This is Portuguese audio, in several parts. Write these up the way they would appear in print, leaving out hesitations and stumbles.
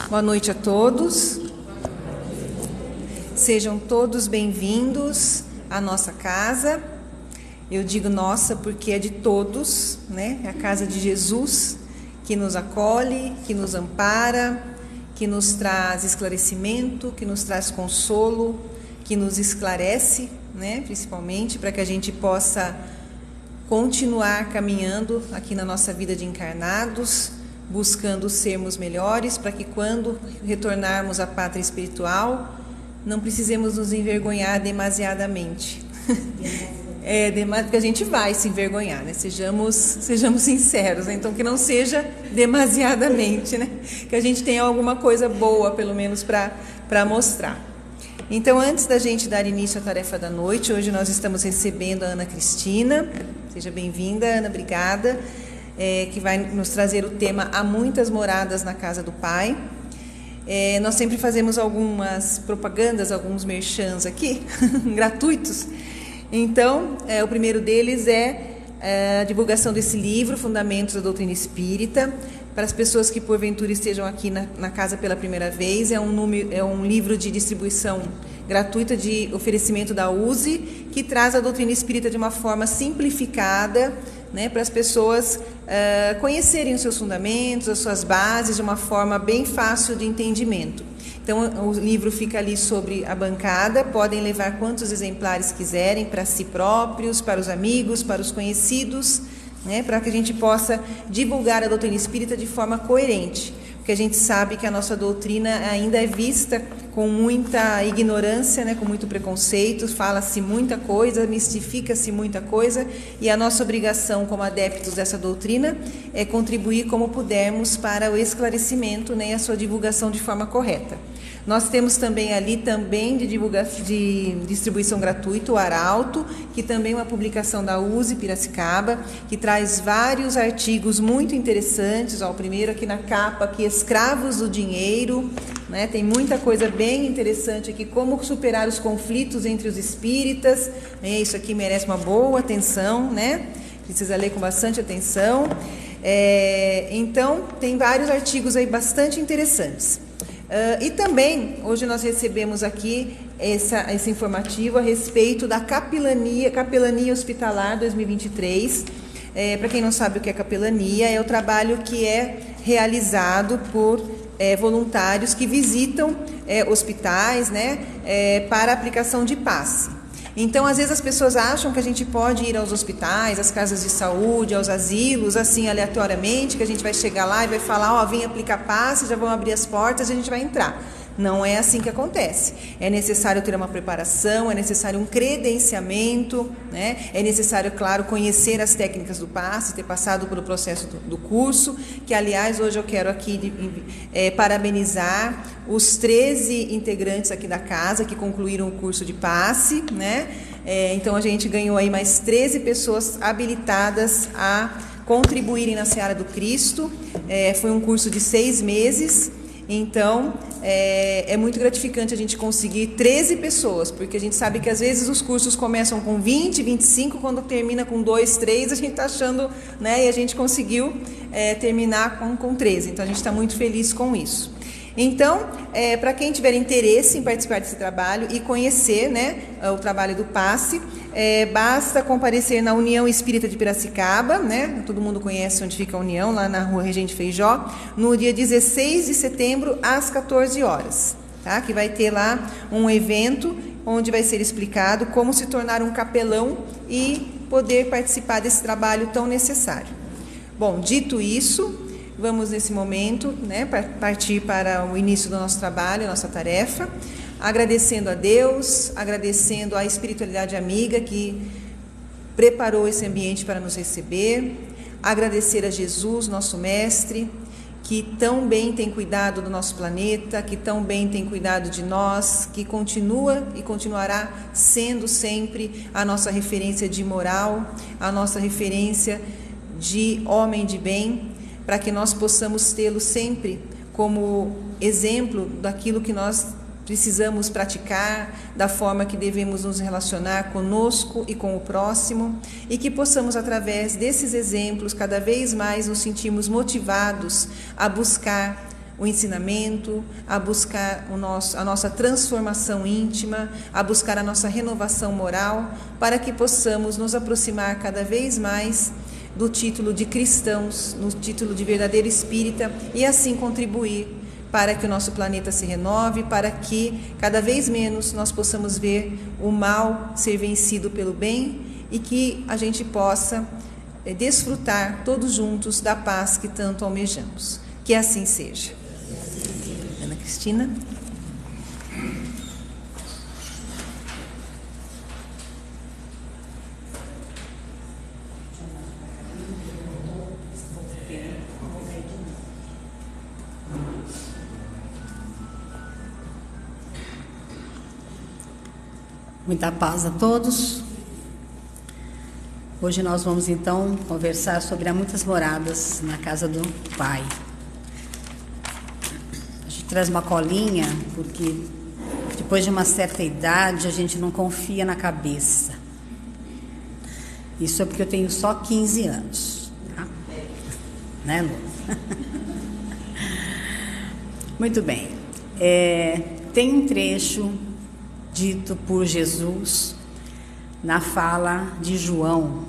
Boa noite a todos. Sejam todos bem-vindos à nossa casa. Eu digo nossa porque é de todos, né? É a casa de Jesus que nos acolhe, que nos ampara, que nos traz esclarecimento, que nos traz consolo, que nos esclarece, né? Principalmente para que a gente possa continuar caminhando aqui na nossa vida de encarnados, buscando sermos melhores, para que quando retornarmos à pátria espiritual, não precisemos nos envergonhar demasiadamente. Porque a gente vai se envergonhar, né? Sejamos sinceros, né? Então que não seja demasiadamente, né? Que a gente tenha alguma coisa boa, pelo menos, para mostrar. Então, antes da gente dar início à tarefa da noite, hoje nós estamos recebendo a Ana Cristina. Seja bem-vinda, Ana, obrigada. Que vai nos trazer o tema Há Muitas Moradas na Casa do Pai. Nós sempre fazemos algumas propagandas, alguns merchans aqui, gratuitos. Então, o primeiro deles é a divulgação desse livro, Fundamentos da Doutrina Espírita. Para as pessoas que porventura estejam aqui na casa pela primeira vez, é um livro de distribuição gratuita de oferecimento da USE, que traz a doutrina espírita de uma forma simplificada, né, para as pessoas conhecerem os seus fundamentos, as suas bases, de uma forma bem fácil de entendimento. Então, o livro fica ali sobre a bancada, podem levar quantos exemplares quiserem para si próprios, para os amigos, para os conhecidos, né, para que a gente possa divulgar a doutrina espírita de forma coerente, porque a gente sabe que a nossa doutrina ainda é vista com muita ignorância, né, com muito preconceito, fala-se muita coisa, mistifica-se muita coisa, e a nossa obrigação como adeptos dessa doutrina é contribuir como pudermos para o esclarecimento, né, e a sua divulgação de forma correta. Nós temos também ali de distribuição gratuita o Arauto, que também é uma publicação da USE Piracicaba, que traz vários artigos muito interessantes. O primeiro aqui na capa, aqui, Escravos do Dinheiro, né? Tem muita coisa bem interessante aqui, como superar os conflitos entre os espíritas. Isso aqui merece uma boa atenção, né? Precisa ler com bastante atenção. Então, tem vários artigos aí bastante interessantes. E também, hoje nós recebemos aqui esse informativo a respeito da Capelania Hospitalar 2023. Para quem não sabe o que é capelania, é o trabalho que é realizado por voluntários que visitam hospitais, né, para aplicação de passe. Então, às vezes as pessoas acham que a gente pode ir aos hospitais, às casas de saúde, aos asilos, assim, aleatoriamente, que a gente vai chegar lá e vai falar, vim aplicar passe, já vão abrir as portas e a gente vai entrar. Não é assim que acontece. É necessário ter uma preparação, é necessário um credenciamento, né? É necessário, claro, conhecer as técnicas do passe, ter passado pelo processo do curso, que, aliás, hoje eu quero aqui parabenizar os 13 integrantes aqui da casa que concluíram o curso de passe, né? Então, a gente ganhou aí mais 13 pessoas habilitadas a contribuírem na Seara do Cristo. Foi um curso de 6 meses. Então, é muito gratificante a gente conseguir 13 pessoas, porque a gente sabe que às vezes os cursos começam com 20, 25, quando termina com 2, 3, a gente está achando, né, e a gente conseguiu terminar com 13, então a gente está muito feliz com isso. Então, para quem tiver interesse em participar desse trabalho e conhecer, né, o trabalho do passe, basta comparecer na União Espírita de Piracicaba, né? Todo mundo conhece onde fica a União, lá na Rua Regente Feijó, no dia 16 de setembro, às 14 horas, tá? Que vai ter lá um evento onde vai ser explicado como se tornar um capelão e poder participar desse trabalho tão necessário. Bom, dito isso, vamos nesse momento, né, partir para o início do nosso trabalho, nossa tarefa, agradecendo a Deus, agradecendo a espiritualidade amiga que preparou esse ambiente para nos receber, agradecer a Jesus, nosso mestre, que tão bem tem cuidado do nosso planeta, que tão bem tem cuidado de nós, que continua e continuará sendo sempre a nossa referência de moral, a nossa referência de homem de bem, para que nós possamos tê-lo sempre como exemplo daquilo que nós precisamos praticar, da forma que devemos nos relacionar conosco e com o próximo, e que possamos, através desses exemplos, cada vez mais nos sentirmos motivados a buscar o ensinamento, a buscar a nossa transformação íntima, a buscar a nossa renovação moral, para que possamos nos aproximar cada vez mais do título de cristãos, no título de verdadeiro espírita, e assim contribuir para que o nosso planeta se renove, para que cada vez menos nós possamos ver o mal ser vencido pelo bem e que a gente possa desfrutar todos juntos da paz que tanto almejamos. Que assim seja. Ana Cristina. Muita paz a todos. Hoje nós vamos então conversar sobre há muitas moradas na casa do Pai. A gente traz uma colinha porque depois de uma certa idade a gente não confia na cabeça. Isso é porque eu tenho só 15 anos, tá? Né, Lu? Muito bem. Tem um trecho dito por Jesus na fala de João.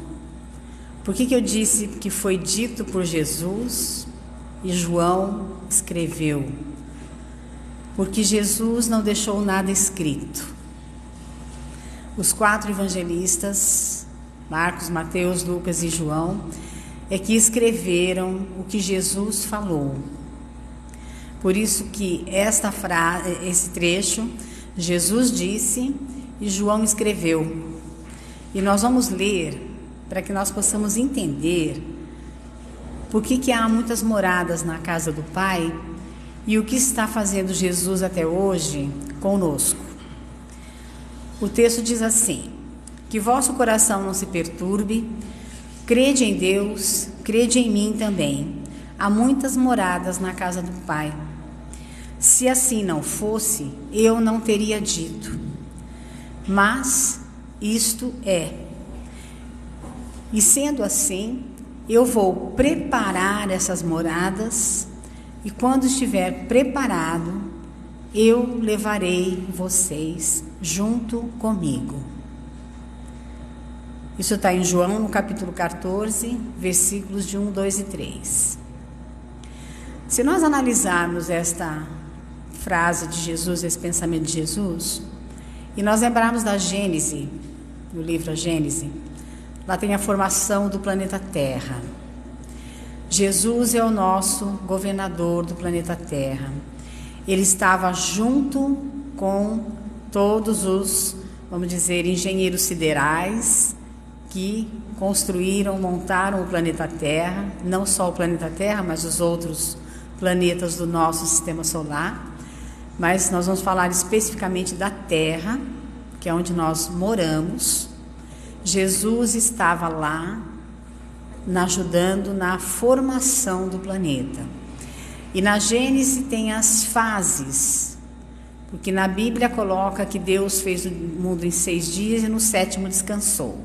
Por que eu disse que foi dito por Jesus e João escreveu? Porque Jesus não deixou nada escrito. Os 4 evangelistas, Marcos, Mateus, Lucas e João, é que escreveram o que Jesus falou. Por isso que esse trecho Jesus disse e João escreveu. E nós vamos ler para que nós possamos entender por que há muitas moradas na casa do Pai e o que está fazendo Jesus até hoje conosco. O texto diz assim: que vosso coração não se perturbe, crede em Deus, crede em mim também. Há muitas moradas na casa do Pai. Se assim não fosse, eu não teria dito. Mas isto é. E sendo assim, eu vou preparar essas moradas, e quando estiver preparado, eu levarei vocês junto comigo. Isso está em João, no capítulo 14, versículos de 1, 2 e 3. Se nós analisarmos esta frase de Jesus, esse pensamento de Jesus, e nós lembrarmos da Gênese, no livro A Gênese, lá tem a formação do planeta Terra. Jesus é o nosso governador do planeta Terra. Ele estava junto com todos os, vamos dizer, engenheiros siderais que construíram, montaram o planeta Terra, não só o planeta Terra, mas os outros planetas do nosso sistema solar. Mas nós vamos falar especificamente da Terra, que é onde nós moramos. Jesus estava lá, ajudando na formação do planeta. E na Gênese tem as fases, porque na Bíblia coloca que Deus fez o mundo em 6 dias e no 7º descansou.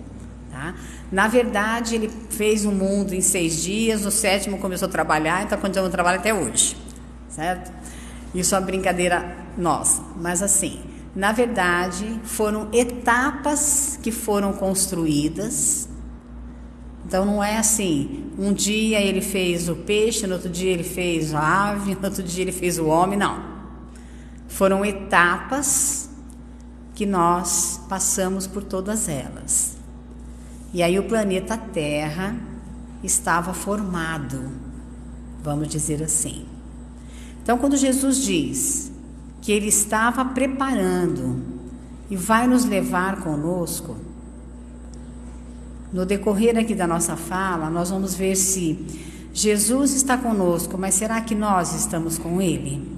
Tá? Na verdade, ele fez o mundo em 6 dias, no 7º começou a trabalhar, então continuamos a trabalhar até hoje, certo? Isso é uma brincadeira nossa, mas assim, na verdade, foram etapas que foram construídas. Então não é assim, um dia ele fez o peixe, no outro dia ele fez a ave, no outro dia ele fez o homem, não. Foram etapas que nós passamos por todas elas. E aí o planeta Terra estava formado, vamos dizer assim. Então, quando Jesus diz que Ele estava preparando e vai nos levar conosco, no decorrer aqui da nossa fala, nós vamos ver se Jesus está conosco, mas será que nós estamos com Ele?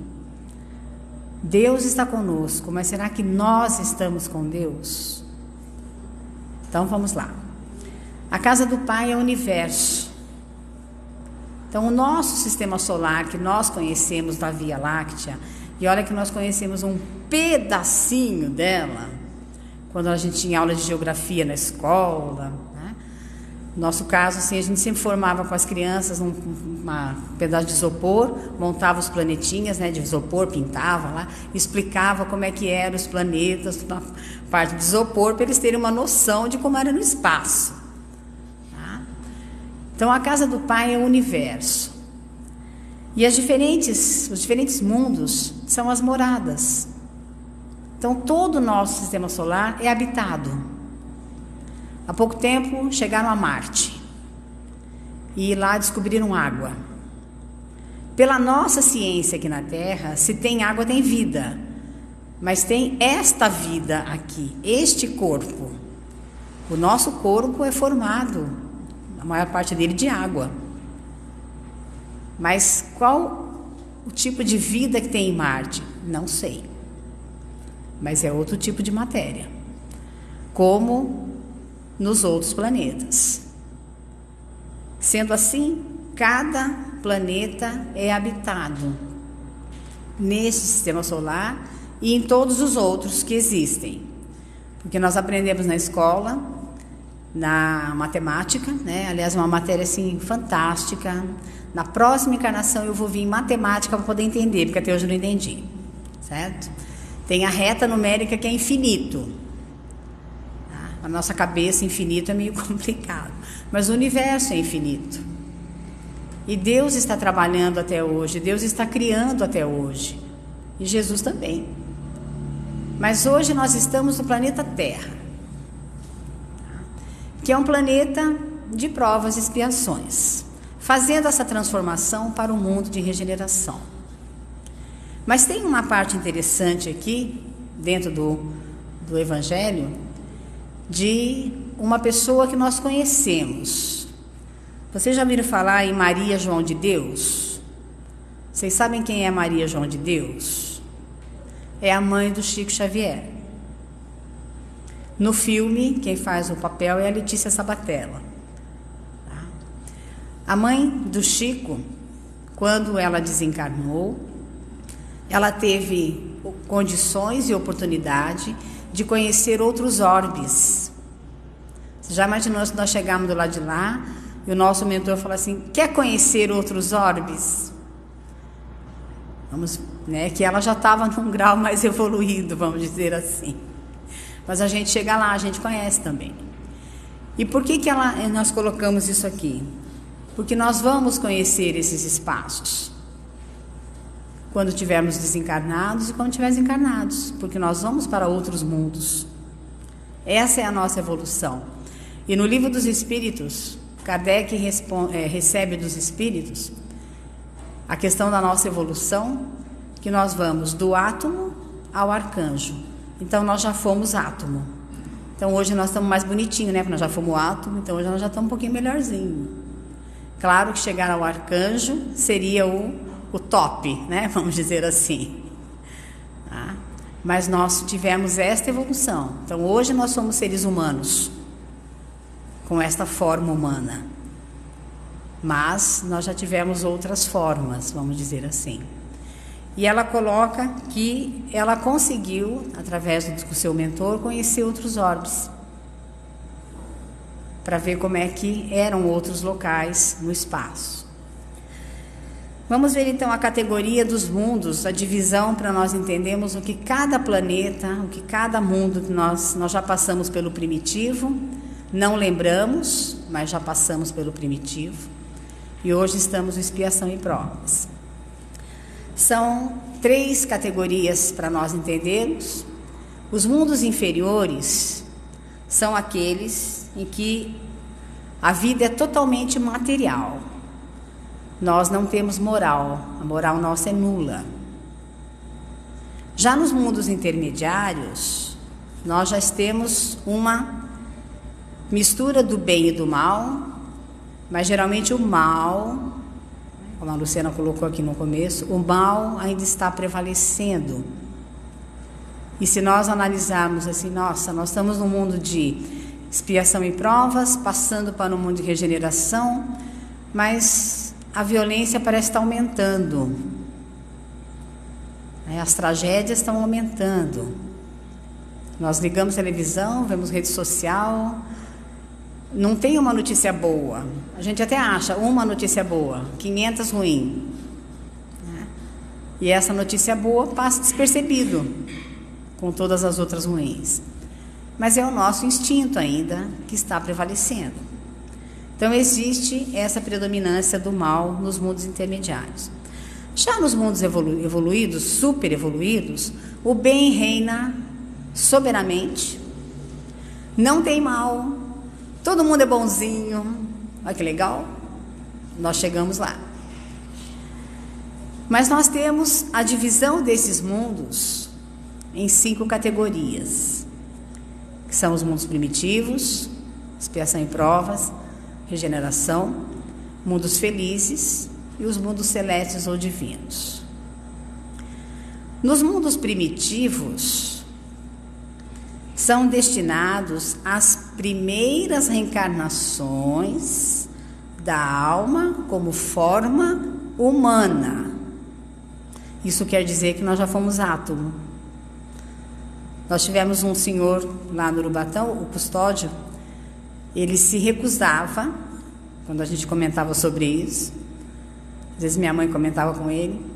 Deus está conosco, mas será que nós estamos com Deus? Então, vamos lá. A casa do Pai é o universo. Então, o nosso sistema solar, que nós conhecemos da Via Láctea, e olha que nós conhecemos um pedacinho dela, quando a gente tinha aula de geografia na escola, né? No nosso caso, assim, a gente sempre formava com as crianças um pedaço de isopor, montava os planetinhas, né, de isopor, pintava lá, explicava como é que eram os planetas, na parte de isopor, para eles terem uma noção de como era no espaço. Tá? Então, a casa do Pai é o universo. E os diferentes mundos são as moradas. Então, todo o nosso sistema solar é habitado. Há pouco tempo chegaram a Marte e lá descobriram água. Pela nossa ciência aqui na Terra, se tem água tem vida, mas tem esta vida aqui, este corpo. O nosso corpo é formado, a maior parte dele, de água. Mas qual o tipo de vida que tem em Marte? Não sei. Mas é outro tipo de matéria, como nos outros planetas. Sendo assim, cada planeta é habitado nesse sistema solar e em todos os outros que existem. Porque nós aprendemos na escola, na matemática, né? Aliás, uma matéria assim fantástica. Na próxima encarnação eu vou vir em matemática para poder entender, porque até hoje eu não entendi, certo? Tem a reta numérica que é infinito. A nossa cabeça infinito é meio complicado, mas o universo é infinito. E Deus está trabalhando até hoje, Deus está criando até hoje. E Jesus também. Mas hoje nós estamos no planeta Terra, que é um planeta de provas e expiações, fazendo essa transformação para o mundo de regeneração. Mas tem uma parte interessante aqui, dentro do Evangelho, de uma pessoa que nós conhecemos. Vocês já ouviram falar em Maria João de Deus? Vocês sabem quem é Maria João de Deus? É a mãe do Chico Xavier. No filme, quem faz o papel é a Letícia Sabatella. A mãe do Chico, quando ela desencarnou, ela teve condições e oportunidade de conhecer outros orbes. Você já imaginou se nós chegarmos do lado de lá e o nosso mentor falar assim: quer conhecer outros orbes? Vamos, né? Que ela já estava num grau mais evoluído, vamos dizer assim. Mas a gente chega lá, a gente conhece também. E por que nós colocamos isso aqui? Porque nós vamos conhecer esses espaços quando tivermos desencarnados e quando tivermos encarnados, porque nós vamos para outros mundos. Essa é a nossa evolução. E no Livro dos Espíritos, Kardec recebe dos Espíritos a questão da nossa evolução, que nós vamos do átomo ao arcanjo. Então nós já fomos átomo. Então hoje nós estamos mais bonitinhos, né? Porque nós já fomos átomo, então hoje nós já estamos um pouquinho melhorzinho. Claro que chegar ao arcanjo seria o top, né? Vamos dizer assim. Tá? Mas nós tivemos esta evolução. Então hoje nós somos seres humanos, com esta forma humana. Mas nós já tivemos outras formas, vamos dizer assim. E ela coloca que ela conseguiu, através do seu mentor, conhecer outros orbes, para ver como é que eram outros locais no espaço. Vamos ver então a categoria dos mundos, a divisão, para nós entendermos o que cada planeta, o que cada mundo que nós já passamos pelo primitivo, não lembramos, mas já passamos pelo primitivo, e hoje estamos em expiação e provas. São 3 categorias para nós entendermos. Os mundos inferiores são aqueles em que a vida é totalmente material. Nós não temos moral, a moral nossa é nula. Já nos mundos intermediários, nós já temos uma mistura do bem e do mal, mas geralmente o mal, como a Luciana colocou aqui no começo, o mal ainda está prevalecendo. E se nós analisarmos assim, nossa, nós estamos num mundo de expiação e provas, passando para um mundo de regeneração, mas a violência parece estar aumentando. As tragédias estão aumentando. Nós ligamos televisão, vemos rede social, não tem uma notícia boa. A gente até acha uma notícia boa, 500 ruim. Né? E essa notícia boa passa despercebido com todas as outras ruins. Mas é o nosso instinto ainda que está prevalecendo. Então existe essa predominância do mal nos mundos intermediários. Já nos mundos evoluídos, super evoluídos, o bem reina soberanamente, não tem mal, todo mundo é bonzinho. Olha que legal, nós chegamos lá. Mas nós temos a divisão desses mundos em 5 categorias, que são os mundos primitivos, expiação e provas, regeneração, mundos felizes e os mundos celestes ou divinos. Nos mundos primitivos, são destinados às primeiras reencarnações da alma como forma humana. Isso quer dizer que nós já fomos átomo. Nós tivemos um senhor lá no Urubatão, o custódio, ele se recusava, quando a gente comentava sobre isso, às vezes minha mãe comentava com ele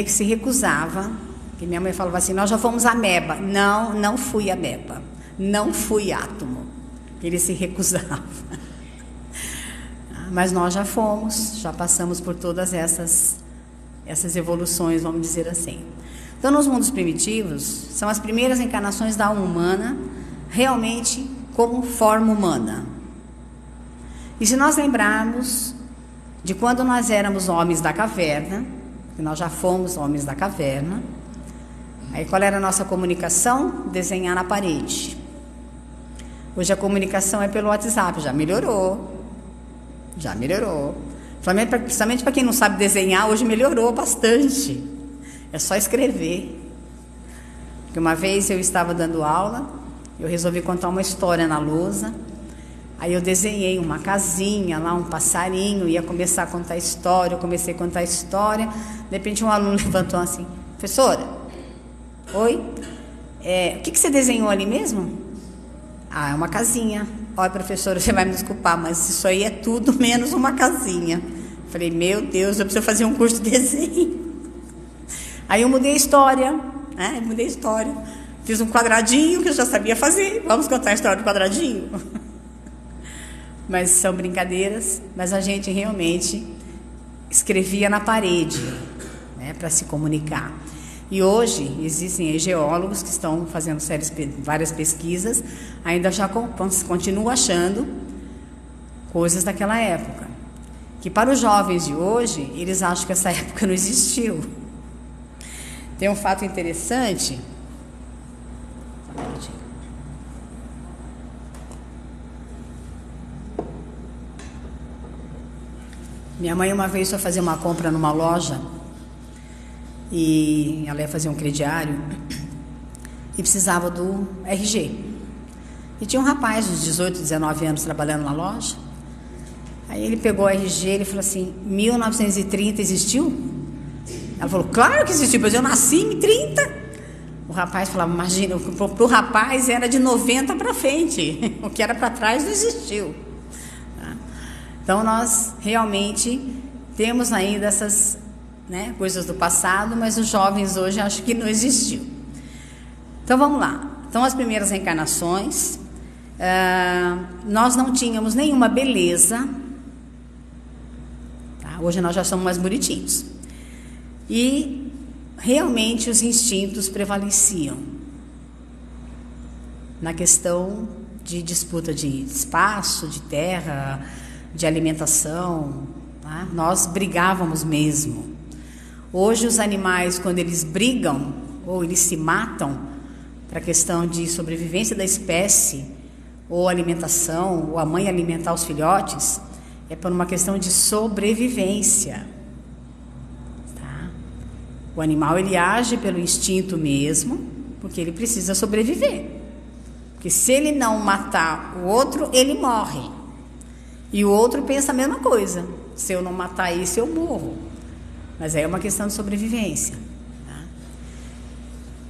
se recusava, que minha mãe falava assim, nós já fomos ameba. Não, não fui ameba, não fui átomo. Ele se recusava. Mas nós já fomos, já passamos por todas essas evoluções, vamos dizer assim. Então, nos mundos primitivos, são as primeiras encarnações da alma humana, realmente como forma humana. E se nós lembrarmos de quando nós éramos homens da caverna, que nós já fomos homens da caverna, aí qual era a nossa comunicação? Desenhar na parede. Hoje a comunicação é pelo WhatsApp, já melhorou. Principalmente para quem não sabe desenhar, hoje melhorou bastante. É só escrever. Porque uma vez eu estava dando aula, eu resolvi contar uma história na lousa. Aí eu desenhei uma casinha lá, um passarinho, ia começar a contar história, eu comecei a contar história. De repente um aluno levantou assim, professora, oi? O que você desenhou ali mesmo? Ah, é uma casinha. Olha, professora, você vai me desculpar, mas isso aí é tudo menos uma casinha. Falei, meu Deus, eu preciso fazer um curso de desenho. Aí eu mudei a história, né? Fiz um quadradinho que eu já sabia fazer. Vamos contar a história do quadradinho? Mas são brincadeiras, mas a gente realmente escrevia na parede, né, para se comunicar. E hoje existem geólogos que estão fazendo várias pesquisas, ainda já continuam achando coisas daquela época. Que para os jovens de hoje, eles acham que essa época não existiu. Tem um fato interessante. Minha mãe uma vez foi fazer uma compra numa loja e ela ia fazer um crediário e precisava do RG. E tinha um rapaz de 18, 19 anos trabalhando na loja. Aí ele pegou o RG e ele falou assim, 1930 existiu? Ela falou, claro que existiu, pois eu nasci em 30. O rapaz falava, imagina, para o rapaz era de 90 para frente, o que era para trás não existiu. Então nós realmente temos ainda essas, né, coisas do passado, mas os jovens hoje acham que não existiu. Então vamos lá. Então as primeiras reencarnações, nós não tínhamos nenhuma beleza, tá? Hoje nós já somos mais bonitinhos. E realmente os instintos prevaleciam na questão de disputa de espaço, de terra, de alimentação, tá? Nós brigávamos mesmo. Hoje os animais, quando eles brigam ou eles se matam para a questão de sobrevivência da espécie ou alimentação, ou a mãe alimentar os filhotes, é por uma questão de sobrevivência. O animal, ele age pelo instinto mesmo, porque ele precisa sobreviver. Porque se ele não matar o outro, ele morre. E o outro pensa a mesma coisa. Se eu não matar esse, eu morro. Mas aí é uma questão de sobrevivência. Tá?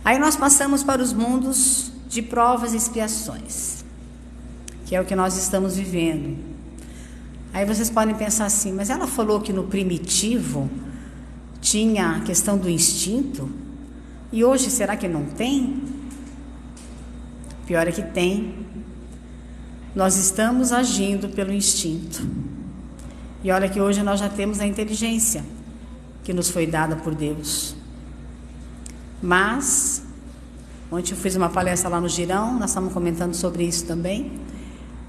Aí nós passamos para os mundos de provas e expiações. que é o que nós estamos vivendo. Aí vocês podem pensar assim, mas ela falou que no primitivo tinha a questão do instinto, e hoje será que não tem? Pior é que tem. Nós estamos agindo pelo instinto. E olha que hoje nós já temos a inteligência que nos foi dada por Deus. Mas, ontem eu fiz uma palestra lá no Girão, nós estamos comentando sobre isso também,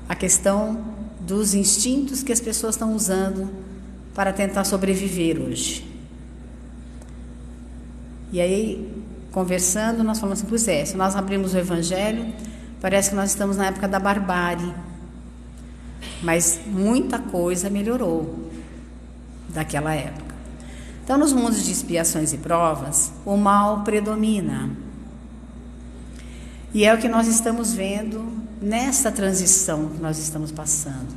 a questão dos instintos que as pessoas estão usando para tentar sobreviver hoje. E aí, conversando, nós falamos assim, pois é, se nós abrimos o Evangelho, parece que nós estamos na época da barbárie. Mas muita coisa melhorou daquela época. Então, nos mundos de expiações e provas, o mal predomina. E é o que nós estamos vendo nessa transição que nós estamos passando.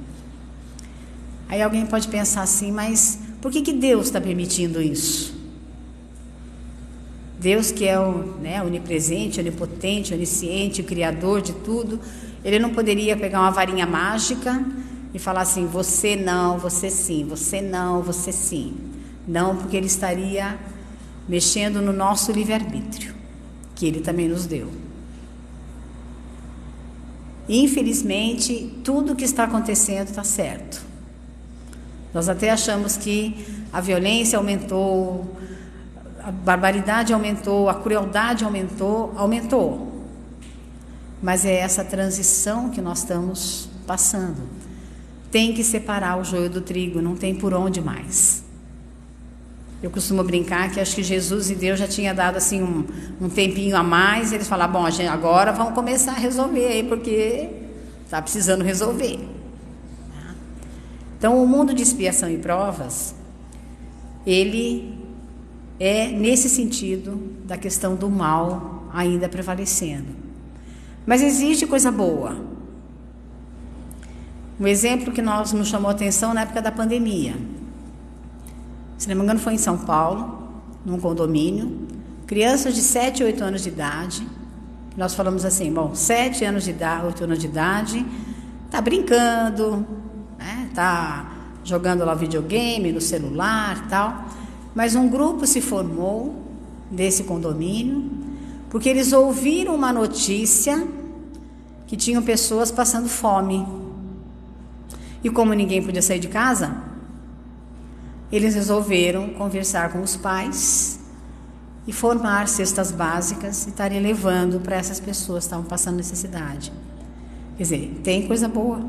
Aí alguém pode pensar assim, mas por que Deus está permitindo isso? Deus que é onipresente, onipotente, onisciente, o criador de tudo, ele não poderia pegar uma varinha mágica e falar assim, você não, você sim, você não, você sim. Não, porque ele estaria mexendo no nosso livre-arbítrio, que ele também nos deu. Infelizmente, tudo que está acontecendo está certo. Nós até achamos que a violência aumentou, a barbaridade aumentou, a crueldade aumentou. Mas é essa transição que nós estamos passando. Tem que separar o joio do trigo, não tem por onde mais. Eu costumo brincar que acho que Jesus e Deus já tinha dado assim um tempinho a mais, e eles falaram, bom, agora vamos começar a resolver aí, porque está precisando resolver. Então, o mundo de expiação e provas, ele é nesse sentido da questão do mal ainda prevalecendo. Mas existe coisa boa. Um exemplo que nos chamou a atenção na época da pandemia. Se não me engano, foi em São Paulo, num condomínio, crianças de 7 e 8 anos de idade. Nós falamos assim, bom, 7 anos de idade, 8 anos de idade, tá brincando, né? Tá jogando lá videogame no celular e tal. Mas um grupo se formou desse condomínio, porque eles ouviram uma notícia que tinham pessoas passando fome. E como ninguém podia sair de casa, eles resolveram conversar com os pais e formar cestas básicas e estarem levando para essas pessoas que estavam passando necessidade. Quer dizer, tem coisa boa.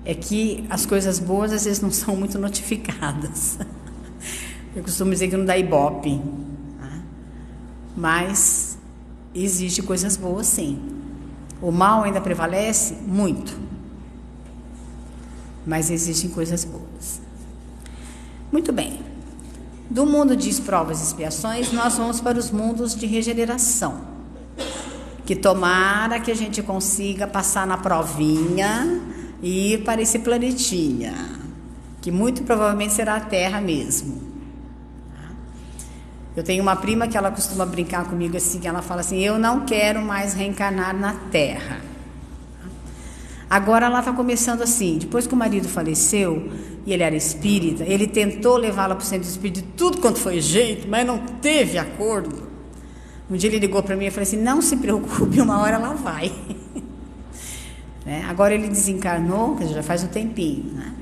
É que as coisas boas às vezes não são muito notificadas. Eu costumo dizer que não dá ibope. Né? Mas existe coisas boas, sim. O mal ainda prevalece? Muito. Mas existem coisas boas. Muito bem. Do mundo de provas e expiações, nós vamos para os mundos de regeneração. Que tomara que a gente consiga passar na provinha e ir para esse planetinha, que muito provavelmente será a Terra mesmo. Eu tenho uma prima que ela costuma brincar comigo assim, que ela fala assim, eu não quero mais reencarnar na Terra. Agora ela está começando assim, depois que o marido faleceu, e ele era espírita, ele tentou levá-la para o centro espírita de tudo quanto foi jeito, mas não teve acordo. Um dia ele ligou para mim e falou assim, não se preocupe, uma hora ela vai. Né? Agora ele desencarnou, quer dizer, já faz um tempinho. Né?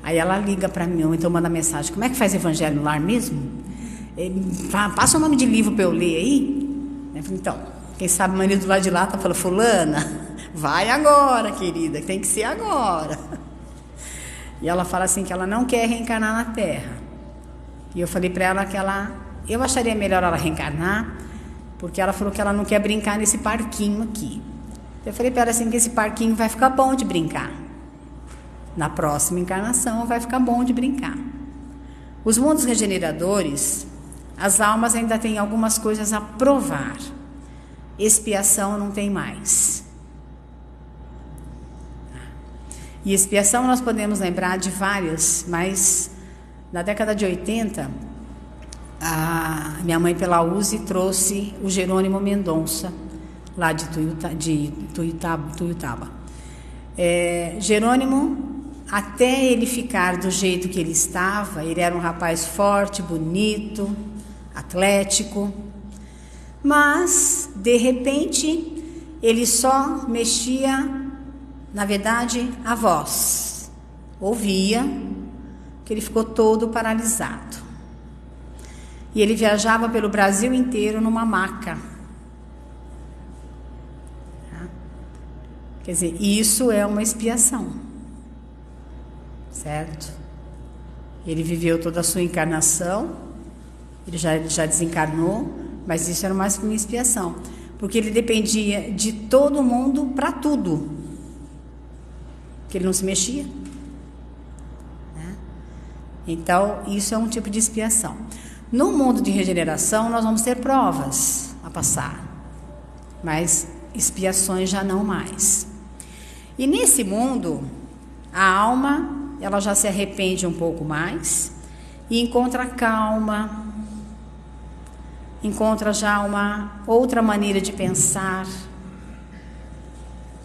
Aí ela liga para mim, ou então manda mensagem, como é que faz evangelho no lar mesmo? Passa o nome de livro para eu ler aí. Eu falei, então, quem sabe o marido lá de lá está falando, fulana, vai agora, querida, tem que ser agora. E ela fala assim que ela não quer reencarnar na Terra. E eu falei para ela que eu acharia melhor ela reencarnar, porque ela falou que ela não quer brincar nesse parquinho aqui. Eu falei para ela assim que esse parquinho vai ficar bom de brincar. Na próxima encarnação vai ficar bom de brincar. Os mundos regeneradores, as almas ainda têm algumas coisas a provar. Expiação não tem mais. E expiação nós podemos lembrar de várias, mas na década de 80, a minha mãe pela USE trouxe o Jerônimo Mendonça, lá de Tuiutaba. Jerônimo, até ele ficar do jeito que ele estava, ele era um rapaz forte, bonito, atlético, mas de repente ele só mexia, na verdade, a voz, ouvia, que ele ficou todo paralisado. E ele viajava pelo Brasil inteiro numa maca. Quer dizer, isso é uma expiação, certo? Ele viveu toda a sua encarnação, ele já desencarnou, mas isso era mais que uma expiação, porque ele dependia de todo mundo para tudo, porque ele não se mexia, né? Então, isso é um tipo de expiação. No mundo de regeneração, nós vamos ter provas a passar, mas expiações já não mais. E nesse mundo, a alma, ela já se arrepende um pouco mais e encontra calma, encontra já uma outra maneira de pensar.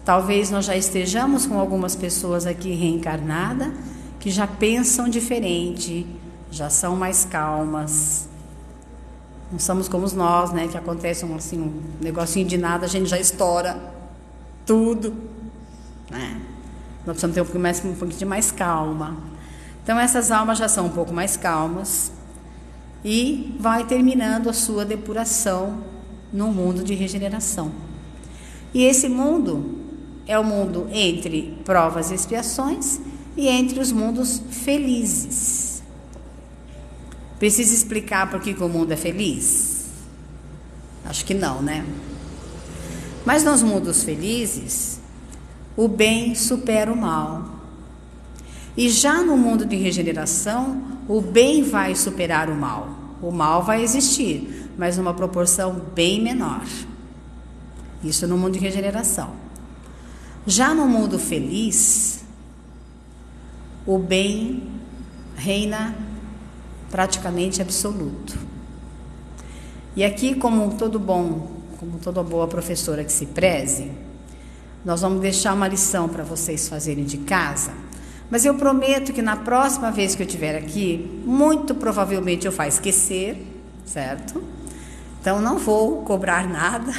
Talvez nós já estejamos com algumas pessoas aqui reencarnadas que já pensam diferente, já são mais calmas. Não somos como nós, né? Que acontece assim, um negocinho de nada, a gente já estoura tudo, né? Nós precisamos ter um pouquinho de mais calma. Então essas almas já são um pouco mais calmas e vai terminando a sua depuração no mundo de regeneração. E esse mundo é o mundo entre provas e expiações e entre os mundos felizes. Precisa explicar por que o mundo é feliz? Acho que não, né? Mas nos mundos felizes, o bem supera o mal. E já no mundo de regeneração, o bem vai superar o mal. O mal vai existir, mas numa proporção bem menor. Isso no mundo de regeneração. Já no mundo feliz, o bem reina praticamente absoluto. E aqui, como toda boa professora que se preze, nós vamos deixar uma lição para vocês fazerem de casa, mas eu prometo que na próxima vez que eu estiver aqui, muito provavelmente eu vou esquecer, certo? Então não vou cobrar nada.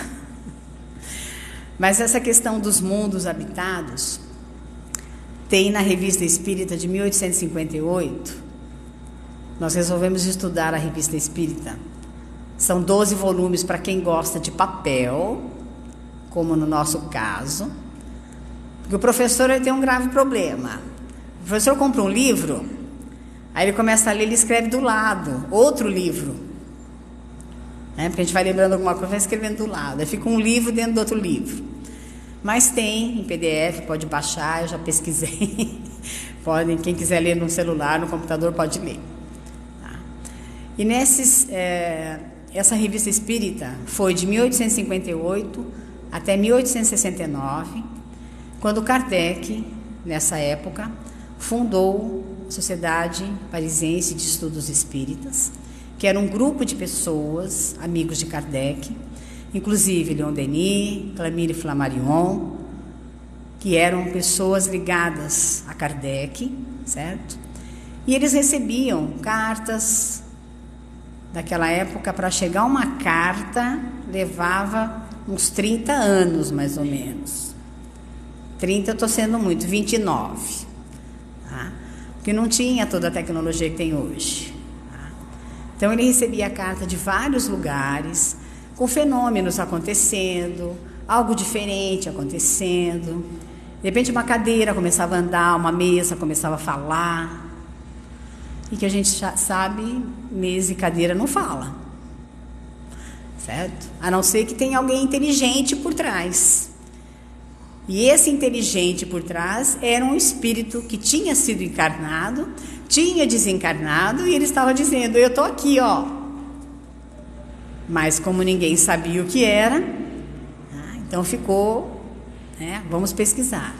Mas essa questão dos mundos habitados, tem na Revista Espírita de 1858, nós resolvemos estudar a Revista Espírita. São 12 volumes para quem gosta de papel, como no nosso caso, porque o professor ele tem um grave problema. O professor compra um livro, aí ele começa a ler, ele escreve do lado, outro livro, né? Porque a gente vai lembrando alguma coisa, vai escrevendo do lado, aí fica um livro dentro do outro livro. Mas tem em PDF, pode baixar, eu já pesquisei, quem quiser ler no celular, no computador, pode ler. Tá? E essa Revista Espírita foi de 1858 até 1869, quando Kardec, nessa época, fundou a Sociedade Parisiense de Estudos Espíritas, que era um grupo de pessoas, amigos de Kardec, inclusive Leon Denis, Camille Flammarion, que eram pessoas ligadas a Kardec, certo? E eles recebiam cartas. Daquela época, para chegar uma carta, levava uns 30 anos, mais ou menos. 30 eu estou sendo muito, 29. Tá? Porque não tinha toda a tecnologia que tem hoje. Tá? Então, ele recebia a carta de vários lugares, com fenômenos acontecendo, algo diferente acontecendo. De repente, uma cadeira começava a andar, uma mesa começava a falar. E que a gente já sabe, mesa e cadeira não fala, certo? A não ser que tenha alguém inteligente por trás. E esse inteligente por trás era um espírito que tinha sido encarnado, tinha desencarnado, e ele estava dizendo, eu estou aqui, ó. Mas como ninguém sabia o que era, então ficou, né, vamos pesquisar.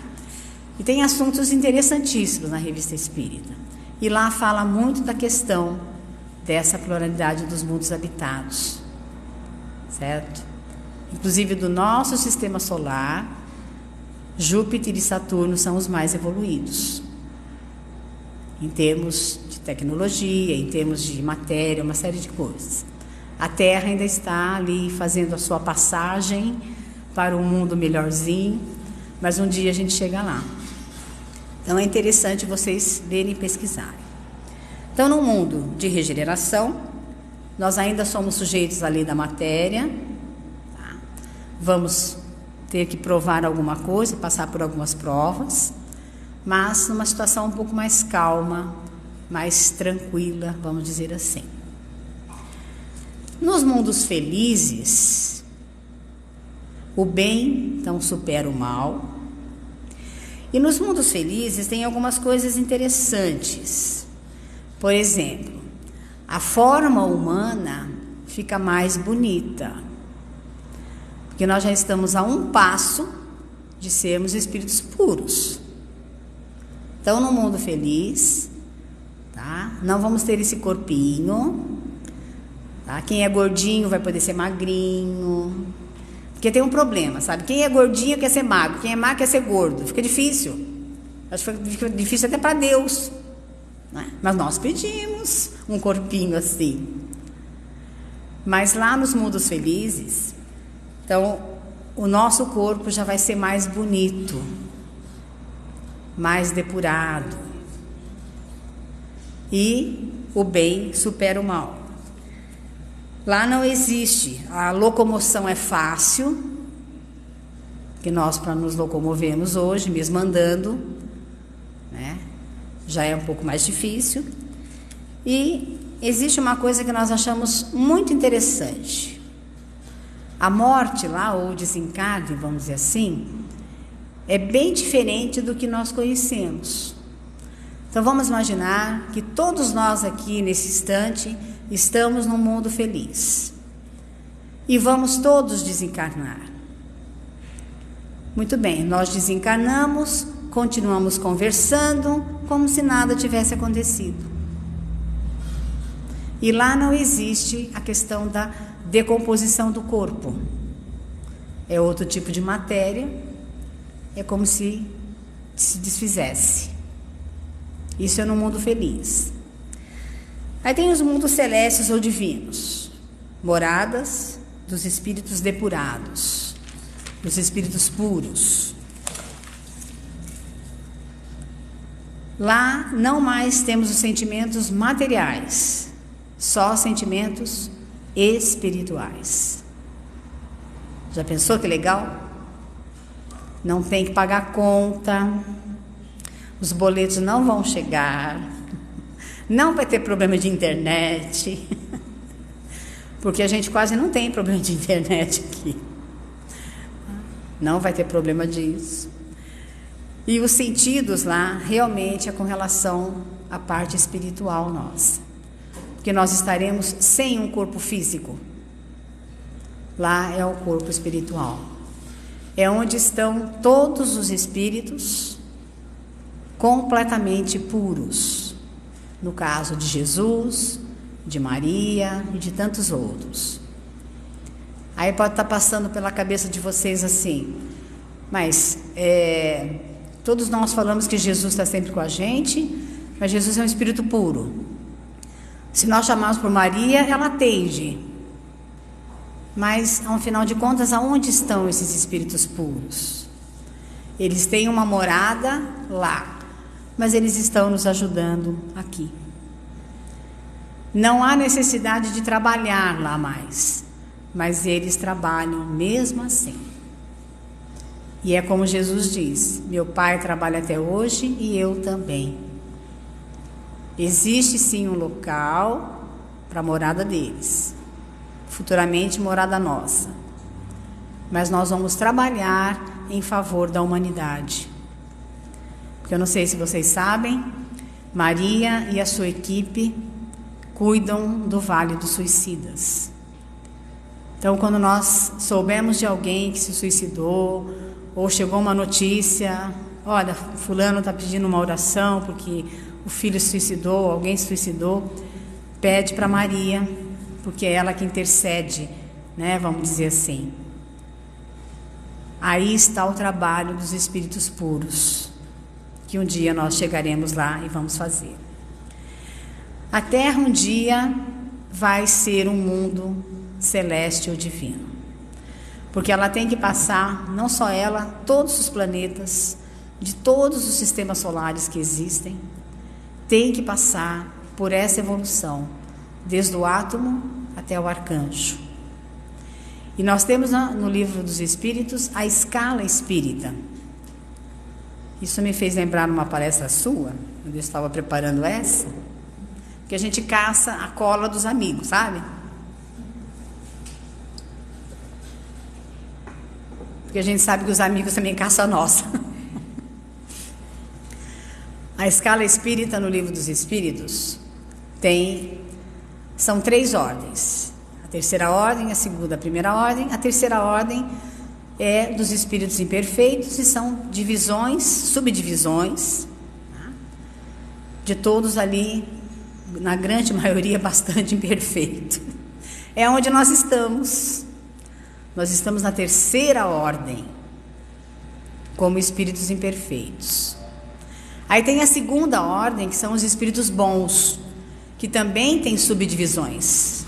E tem assuntos interessantíssimos na Revista Espírita. E lá fala muito da questão dessa pluralidade dos mundos habitados, certo? Inclusive do nosso sistema solar, Júpiter e Saturno são os mais evoluídos, em termos de tecnologia, em termos de matéria, uma série de coisas. A Terra ainda está ali fazendo a sua passagem para um mundo melhorzinho, mas um dia a gente chega lá. Então é interessante vocês lerem e pesquisarem. Então, no mundo de regeneração, nós ainda somos sujeitos à lei da matéria, tá? Vamos ter que provar alguma coisa, passar por algumas provas, mas numa situação um pouco mais calma, mais tranquila, vamos dizer assim. Nos mundos felizes, o bem então supera o mal. E nos mundos felizes tem algumas coisas interessantes. Por exemplo, a forma humana fica mais bonita, porque nós já estamos a um passo de sermos espíritos puros. Então, no mundo feliz, tá? Não vamos ter esse corpinho, tá? Quem é gordinho vai poder ser magrinho, porque tem um problema, sabe? Quem é gordinho quer ser magro, quem é magro quer ser gordo. Fica difícil. Acho que fica difícil até para Deus, né? Mas nós pedimos um corpinho assim. Mas lá nos mundos felizes, então o nosso corpo já vai ser mais bonito, mais depurado. E o bem supera o mal. Lá não existe, a locomoção é fácil, que nós, para nos locomovermos hoje, mesmo andando, né, já é um pouco mais difícil. E existe uma coisa que nós achamos muito interessante. A morte lá, ou o desencarne, vamos dizer assim, é bem diferente do que nós conhecemos. Então vamos imaginar que todos nós aqui nesse instante estamos num mundo feliz e vamos todos desencarnar. Muito bem, nós desencarnamos, continuamos conversando como se nada tivesse acontecido. E lá não existe a questão da decomposição do corpo. É outro tipo de matéria, é como se desfizesse. Isso é no mundo feliz. Aí tem os mundos celestes ou divinos, moradas dos espíritos depurados, dos espíritos puros. Lá não mais temos os sentimentos materiais, só sentimentos espirituais. Já pensou que legal? Não tem que pagar conta, os boletos não vão chegar, não vai ter problema de internet, porque a gente quase não tem problema de internet aqui. Não vai ter problema disso. E os sentidos lá realmente é com relação à parte espiritual nossa, porque nós estaremos sem um corpo físico. Lá é o corpo espiritual. É onde estão todos os espíritos completamente puros. No caso de Jesus, de Maria e de tantos outros. Aí pode estar passando pela cabeça de vocês assim, mas todos nós falamos que Jesus está sempre com a gente, mas Jesus é um espírito puro. Se nós chamarmos por Maria, ela atende. Mas, ao final de contas, aonde estão esses espíritos puros? Eles têm uma morada lá, mas eles estão nos ajudando aqui. Não há necessidade de trabalhar lá mais, mas eles trabalham mesmo assim. E é como Jesus diz: meu Pai trabalha até hoje e eu também. Existe sim um local para a morada deles, futuramente morada nossa, mas nós vamos trabalhar em favor da humanidade. Porque eu não sei se vocês sabem, Maria e a sua equipe cuidam do Vale dos Suicidas. Então, quando nós soubemos de alguém que se suicidou, ou chegou uma notícia, olha, fulano está pedindo uma oração porque o filho se suicidou, alguém se suicidou, pede para Maria, porque é ela que intercede, né, vamos dizer assim. Aí está o trabalho dos espíritos puros, que um dia nós chegaremos lá e vamos fazer. A Terra um dia vai ser um mundo celeste ou divino, porque ela tem que passar, não só ela, todos os planetas de todos os sistemas solares que existem, tem que passar por essa evolução, desde o átomo até o arcanjo. E nós temos no livro dos Espíritos a escala espírita. Isso me fez lembrar numa palestra sua, quando eu estava preparando essa, que a gente caça a cola dos amigos, sabe? Porque a gente sabe que os amigos também caçam a nossa. A escala espírita no livro dos Espíritos são 3 ordens. A terceira ordem, a segunda, a primeira ordem. A terceira ordem é dos espíritos imperfeitos e são divisões, subdivisões, tá? De todos ali, na grande maioria, bastante imperfeito. É onde nós estamos. Nós estamos na terceira ordem, como espíritos imperfeitos. Aí tem a segunda ordem, que são os espíritos bons, que também tem subdivisões.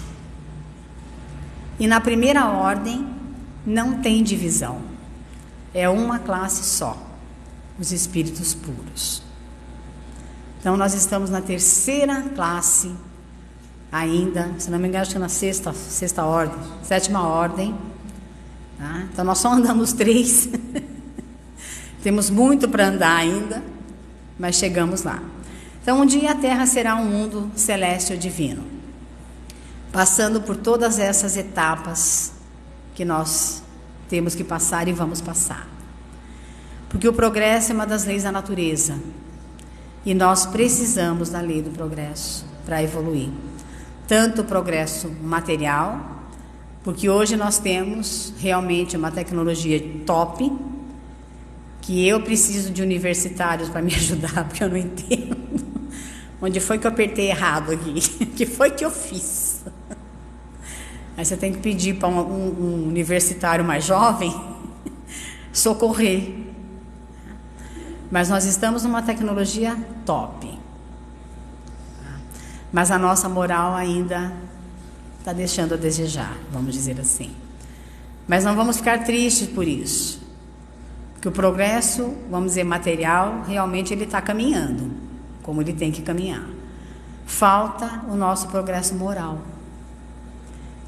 E na primeira ordem não tem divisão. É uma classe só, os espíritos puros. Então nós estamos na terceira classe ainda, se não me engano, acho que na sexta ordem, sétima ordem. Tá? Então nós só andamos 3. Temos muito para andar ainda, mas chegamos lá. Então um dia a Terra será um mundo celeste ou divino, passando por todas essas etapas que nós temos que passar e vamos passar. Porque o progresso é uma das leis da natureza. E nós precisamos da lei do progresso para evoluir. Tanto o progresso material, porque hoje nós temos realmente uma tecnologia top, que eu preciso de universitários para me ajudar, porque eu não entendo. Onde foi que eu apertei errado aqui? O que foi que eu fiz? Aí você tem que pedir para um universitário mais jovem socorrer. Mas nós estamos numa tecnologia top. Mas a nossa moral ainda está deixando a desejar, vamos dizer assim. Mas não vamos ficar tristes por isso. Porque o progresso, vamos dizer, material, realmente ele está caminhando, como ele tem que caminhar. Falta o nosso progresso moral,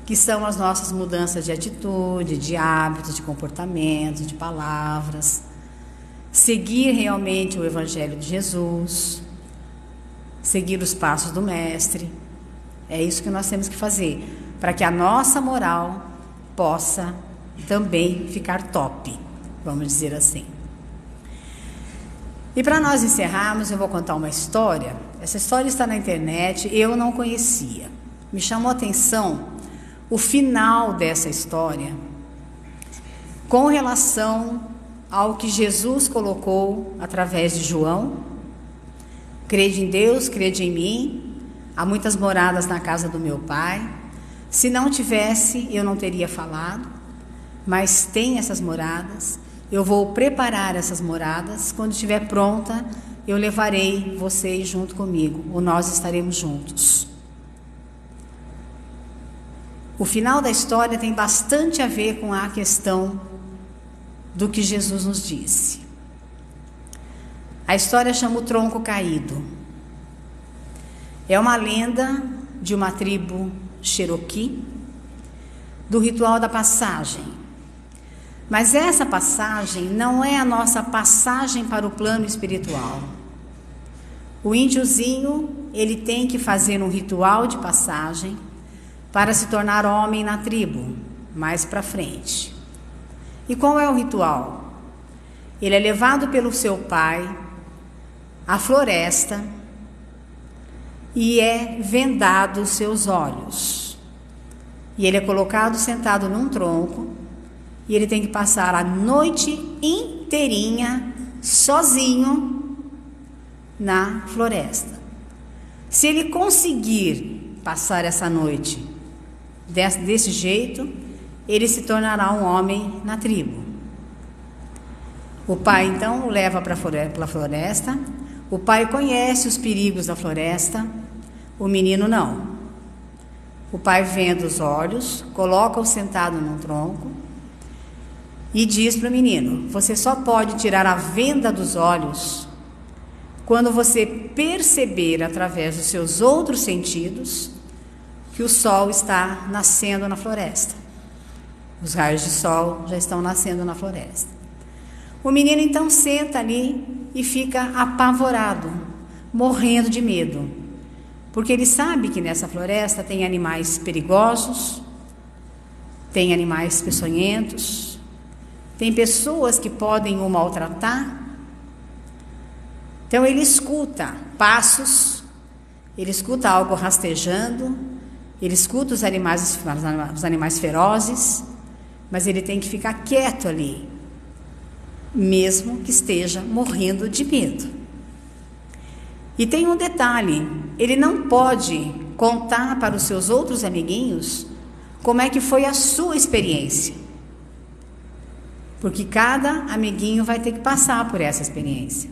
que são as nossas mudanças de atitude, de hábitos, de comportamento, de palavras. Seguir realmente o Evangelho de Jesus, seguir os passos do Mestre. É isso que nós temos que fazer, para que a nossa moral possa também ficar top, vamos dizer assim. E para nós encerrarmos, eu vou contar uma história. Essa história está na internet, eu não conhecia. Me chamou a atenção o final dessa história, com relação ao que Jesus colocou através de João: crede em Deus, crede em mim, há muitas moradas na casa do meu Pai. Se não tivesse, eu não teria falado, mas tem essas moradas. Eu vou preparar essas moradas, quando estiver pronta, eu levarei vocês junto comigo, ou nós estaremos juntos. O final da história tem bastante a ver com a questão do que Jesus nos disse. A história chama o tronco caído. É uma lenda de uma tribo Cherokee, do ritual da passagem. Mas essa passagem não é a nossa passagem para o plano espiritual. O índiozinho, ele tem que fazer um ritual de passagem para se tornar homem na tribo, mais para frente. E qual é o ritual? Ele é levado pelo seu pai à floresta e é vendado os seus olhos. E ele é colocado sentado num tronco e ele tem que passar a noite inteirinha sozinho na floresta. Se ele conseguir passar essa noite desse jeito, ele se tornará um homem na tribo. O pai então o leva para a floresta. O pai conhece os perigos da floresta, o menino não. O pai venda os olhos, coloca-o sentado num tronco e diz para o menino: você só pode tirar a venda dos olhos quando você perceber através dos seus outros sentidos que o sol está nascendo na floresta. Os raios de sol já estão nascendo na floresta. O menino então senta ali e fica apavorado, morrendo de medo, porque ele sabe que nessa floresta tem animais perigosos, tem animais peçonhentos, tem pessoas que podem o maltratar. Então ele escuta passos, ele escuta algo rastejando, ele escuta os animais ferozes, mas ele tem que ficar quieto ali, mesmo que esteja morrendo de medo. E tem um detalhe: ele não pode contar para os seus outros amiguinhos como é que foi a sua experiência, porque cada amiguinho vai ter que passar por essa experiência,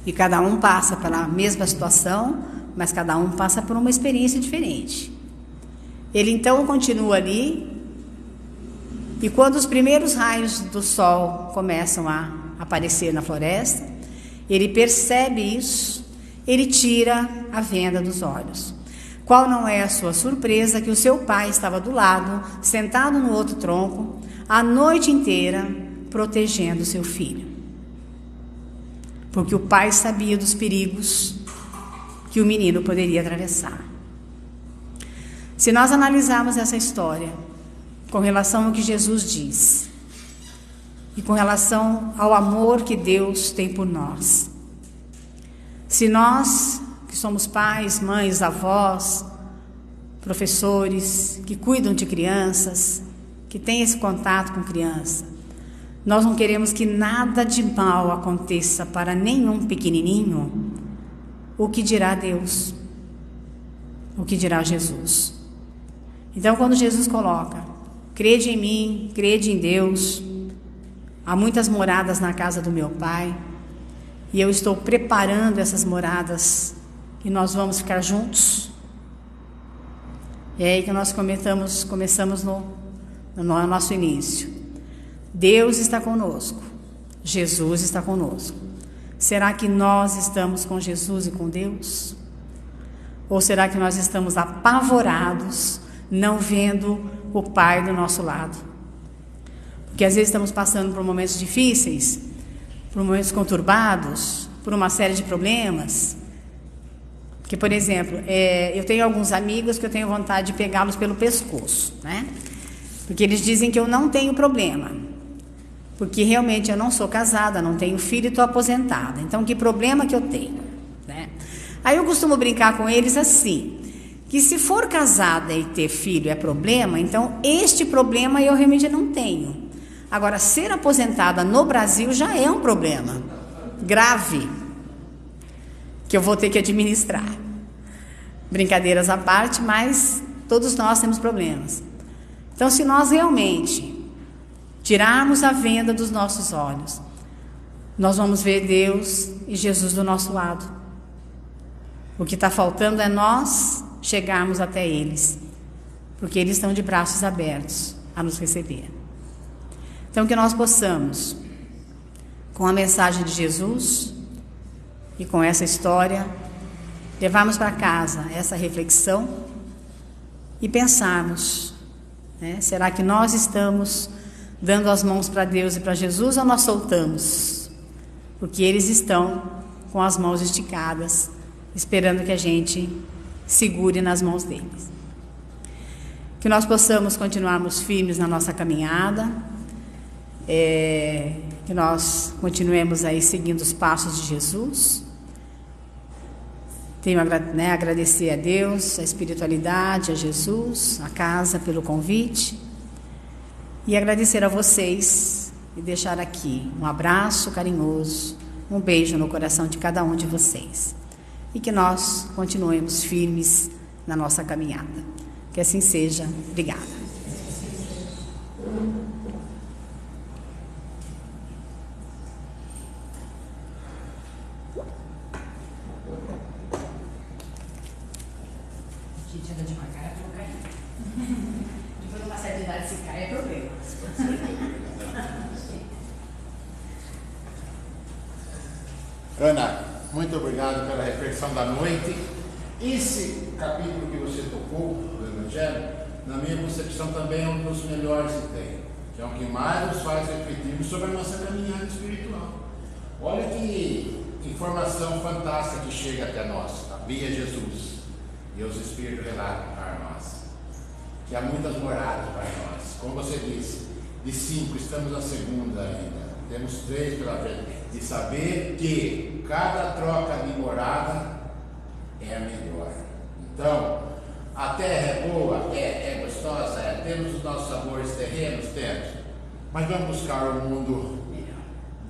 e cada um passa pela mesma situação, mas cada um passa por uma experiência diferente. Ele então continua ali, e quando os primeiros raios do sol começam a aparecer na floresta, ele percebe isso, ele tira a venda dos olhos. Qual não é a sua surpresa que o seu pai estava do lado, sentado no outro tronco, a noite inteira, protegendo seu filho. Porque o pai sabia dos perigos que o menino poderia atravessar. Se nós analisarmos essa história com relação ao que Jesus diz e com relação ao amor que Deus tem por nós, se nós que somos pais, mães, avós, professores, que cuidam de crianças, que têm esse contato com criança, nós não queremos que nada de mal aconteça para nenhum pequenininho, o que dirá Deus? O que dirá Jesus? Então, quando Jesus coloca: crede em mim, crede em Deus, há muitas moradas na casa do meu Pai, e eu estou preparando essas moradas, e nós vamos ficar juntos. É aí que nós começamos no nosso início. Deus está conosco, Jesus está conosco. Será que nós estamos com Jesus e com Deus? Ou será que nós estamos apavorados, não vendo o Pai do nosso lado? Porque às vezes estamos passando por momentos difíceis, por momentos conturbados, por uma série de problemas. Porque, por exemplo, eu tenho alguns amigos que eu tenho vontade de pegá-los pelo pescoço, né? Porque eles dizem que eu não tenho problema, porque realmente eu não sou casada, não tenho filho e estou aposentada. Então, que problema que eu tenho, né? Aí eu costumo brincar com eles assim, que se for casada e ter filho é problema, então este problema eu realmente não tenho. Agora, ser aposentada no Brasil já é um problema grave, que eu vou ter que administrar. Brincadeiras à parte, mas todos nós temos problemas. Então, se nós realmente tirarmos a venda dos nossos olhos, nós vamos ver Deus e Jesus do nosso lado. O que está faltando é nós chegarmos até eles, porque eles estão de braços abertos a nos receber. Então, que nós possamos, com a mensagem de Jesus e com essa história, levarmos para casa essa reflexão e pensarmos, né? Será que nós estamos dando as mãos para Deus e para Jesus, ou nós soltamos? Porque eles estão com as mãos esticadas, esperando que a gente segure nas mãos deles. Que nós possamos continuarmos firmes na nossa caminhada, que nós continuemos aí seguindo os passos de Jesus. Tenho a agradecer a Deus, a espiritualidade, a Jesus, a casa pelo convite, e agradecer a vocês e deixar aqui um abraço carinhoso, um beijo no coração de cada um de vocês. E que nós continuemos firmes na nossa caminhada. Que assim seja. Obrigada. mentalidade se cai é problema. Ana, muito obrigado pela reflexão da noite. Esse capítulo que você tocou do Evangelho, na minha concepção, também é um dos melhores que tem, que é o que mais nos faz refletir sobre a nossa caminhada espiritual. Olha que informação fantástica que chega até nós, via Jesus, e os Espíritos relatam para nós, que há muitas moradas para nós. Como você disse, de 5 estamos na segunda ainda, temos 3 pela frente, de saber que cada troca de morada é a melhor. Então, a terra é boa, é gostosa, temos os nossos sabores terrenos, temos, mas vamos buscar um mundo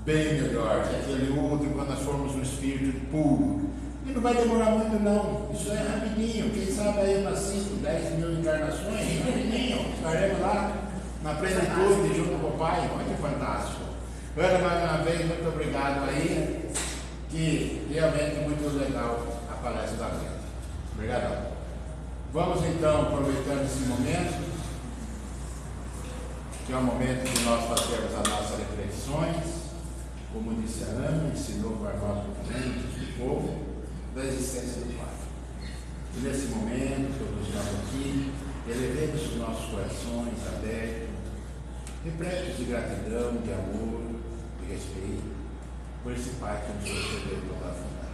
bem melhor que aquele outro quando nós formos no espírito puro. E não vai demorar muito não, isso é rapidinho, quem sabe aí umas 5, 10 mil encarnações, rapidinho, estaremos lá na plenitude junto com o Pai. Olha que fantástico. Ana, mais uma vez, muito obrigado aí, que realmente muito legal a palestra da noite. Obrigadão. Vamos então, aproveitando esse momento, que é o momento de nós fazermos as nossas reflexões, como disse a Ana, ensinou para nós o povo da existência do Pai. E nesse momento, todos nós aqui, elevemos os nossos corações abertos, repletos de gratidão, de amor, de respeito, por esse Pai que nos concedeu toda a vida.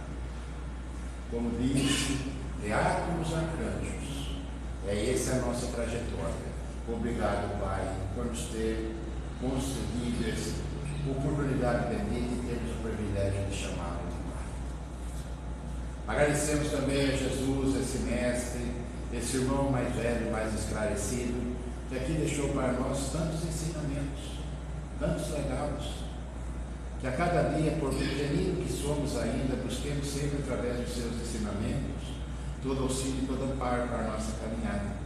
Como disse, de átomos a arcanjos, essa a nossa trajetória. Obrigado, Pai, por nos ter concedido essa oportunidade bendita e termos o privilégio de chamá-lo de Pai. Agradecemos também a Jesus, esse mestre, esse irmão mais velho, mais esclarecido, que aqui deixou para nós tantos ensinamentos, tantos legados, que a cada dia, por pequenino que somos ainda, busquemos sempre através dos seus ensinamentos, todo auxílio e todo amparo para a nossa caminhada,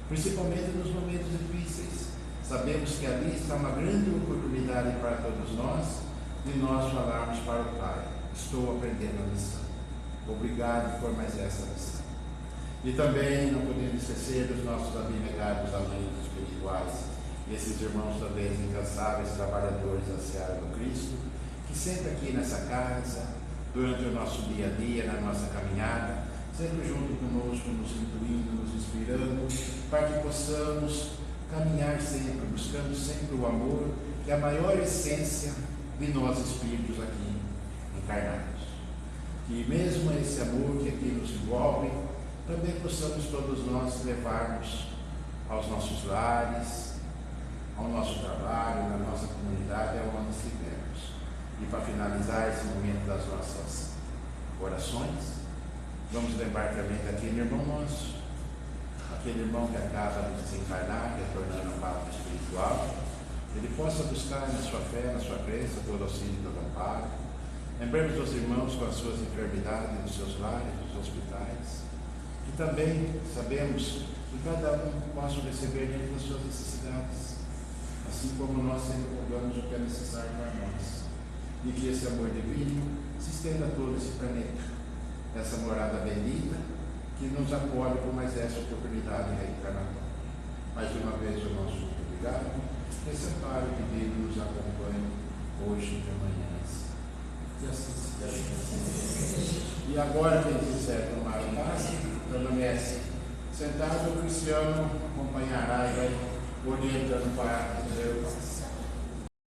principalmente nos momentos difíceis. Sabemos que ali está uma grande oportunidade para todos nós, de nós falarmos para o Pai: estou aprendendo a lição. Obrigado por mais essa lição. E também não podemos esquecer dos nossos abnegados amigos espirituais, esses irmãos também incansáveis trabalhadores da seara do Cristo, que sempre aqui nessa casa, durante o nosso dia a dia, na nossa caminhada, sempre junto conosco, nos intuindo, nos inspirando, para que possamos caminhar sempre, buscando sempre o amor, que é a maior essência de nós espíritos aqui encarnados. Que mesmo esse amor que aqui nos envolve, também possamos todos nós levarmos aos nossos lares, ao nosso trabalho, na nossa comunidade, aonde estivermos. E para finalizar esse momento das nossas orações, vamos lembrar também daquele irmão nosso, aquele irmão que acaba de desencarnar, retornando ao papo espiritual, ele possa buscar na sua fé, na sua crença, todo auxílio e todo amparo. Lembremos dos irmãos com as suas enfermidades, dos seus lares, dos hospitais, e também sabemos que cada um possa receber dentro das suas necessidades, assim como nós sempre rogamos o que é necessário para nós, e que esse amor divino se estenda a todo esse planeta, essa morada bendita que nos acolhe por mais essa oportunidade reencarnatória. Mais uma vez o nosso muito obrigado, esse amparo divino nos acompanhe hoje e amanhã. E assim seja. E agora, quem quiser tomar o passe, permanece sentado, o Cristiano acompanhará e vai orientando para fazer o